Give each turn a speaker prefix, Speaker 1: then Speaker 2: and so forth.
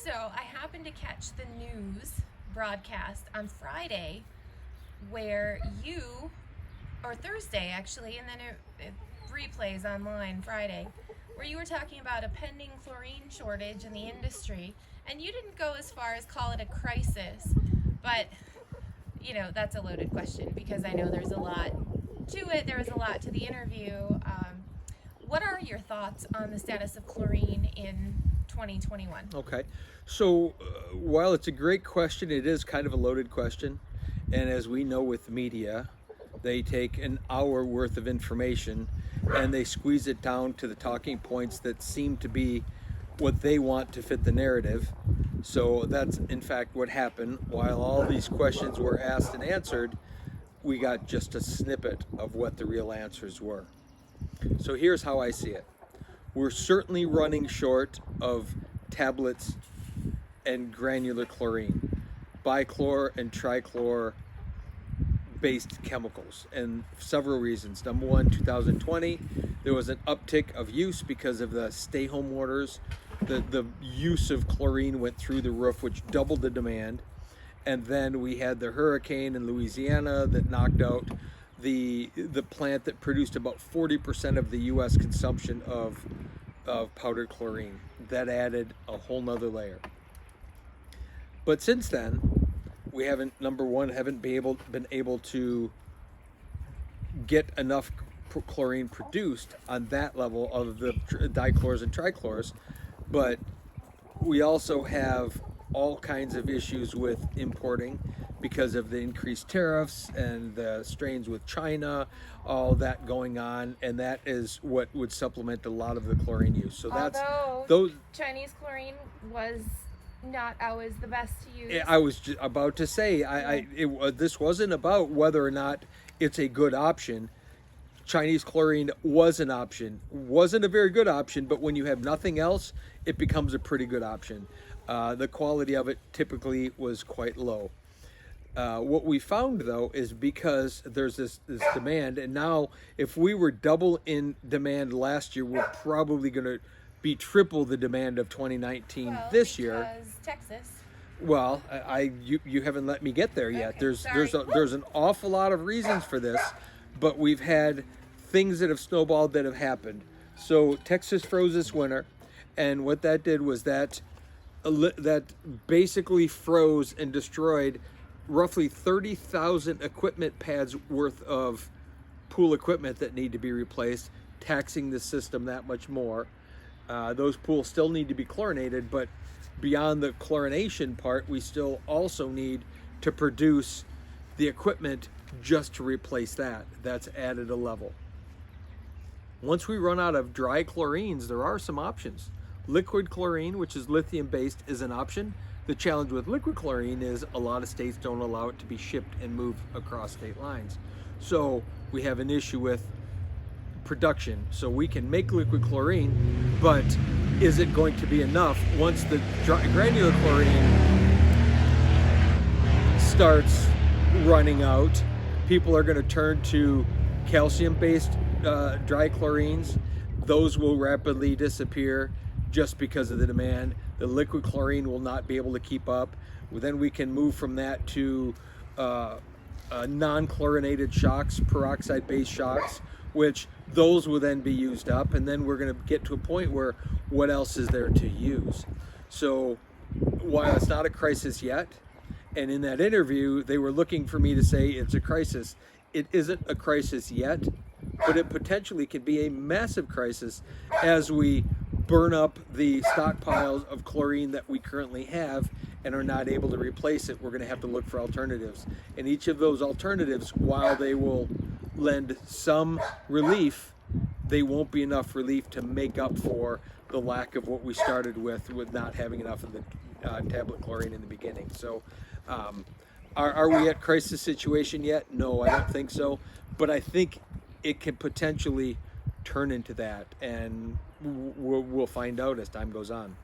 Speaker 1: So I happened to catch the news broadcast on Friday where or Thursday actually, and then it replays online Friday, where you were talking about a pending chlorine shortage in the industry, and you didn't go as far as call it a crisis, but that's a loaded question because I know there's a lot to it. There was a lot to the interview. What are your thoughts on the status of chlorine in 2021?
Speaker 2: Okay, so while it's a great question, it is kind of a loaded question. And as we know with media, they take an hour worth of information and they squeeze it down to the talking points that seem to be what they want to fit the narrative. So that's in fact what happened. While all these questions were asked and answered, we got just a snippet of what the real answers were. So here's how I see it. We're certainly running short of tablets and granular chlorine, bichlor and trichlor based chemicals, and for several reasons. Number one, 2020, there was an uptick of use because of the stay home orders. The use of chlorine went through the roof, which doubled the demand. And then we had the hurricane in Louisiana that knocked out the plant that produced about 40% of the U.S. consumption of powdered chlorine. That added a whole nother layer. But since then, we haven't been able to get enough chlorine produced on that level of the dichlors and trichlors. But we also have all kinds of issues with importing because of the increased tariffs and the strains with China, all that going on, and that is what would supplement a lot of the chlorine use. So
Speaker 1: Although Chinese chlorine was not always the best to use.
Speaker 2: I was about to say, this wasn't about whether or not it's a good option. Chinese chlorine was an option. Wasn't a very good option, but when you have nothing else, it becomes a pretty good option. The quality of it typically was quite low. What we found, though, is because there's this demand, and now if we were double in demand last year, we're probably going to be triple the demand of 2019 this year.
Speaker 1: Texas.
Speaker 2: Well, you haven't let me get there yet.
Speaker 1: Okay,
Speaker 2: There's an awful lot of reasons for this, but we've had things that have snowballed that have happened. So Texas froze this winter, and what that did was that basically froze and destroyed roughly 30,000 equipment pads worth of pool equipment that need to be replaced, taxing the system that much more. Those pools still need to be chlorinated, but beyond the chlorination part, we still also need to produce the equipment just to replace that. That's added a level. Once we run out of dry chlorines, there are some options. Liquid chlorine, which is lithium-based, is an option. The challenge with liquid chlorine is a lot of states don't allow it to be shipped and moved across state lines. So we have an issue with production. So we can make liquid chlorine, but is it going to be enough once the granular chlorine starts running out? People are going to turn to calcium-based dry chlorines. Those will rapidly disappear just because of the demand. The liquid chlorine will not be able to keep up. Then we can move from that to non-chlorinated shocks, peroxide-based shocks, which those will then be used up, and then we're going to get to a point where what else is there to use? So while it's not a crisis yet, and in that interview they were looking for me to say it's a crisis, it isn't a crisis yet, but it potentially could be a massive crisis as we burn up the stockpiles of chlorine that we currently have and are not able to replace it. We're going to have to look for alternatives. And each of those alternatives, while they will lend some relief, they won't be enough relief to make up for the lack of what we started with not having enough of the tablet chlorine in the beginning. So are we at crisis situation yet? No, I don't think so. But I think it can potentially turn into that, and we'll find out as time goes on.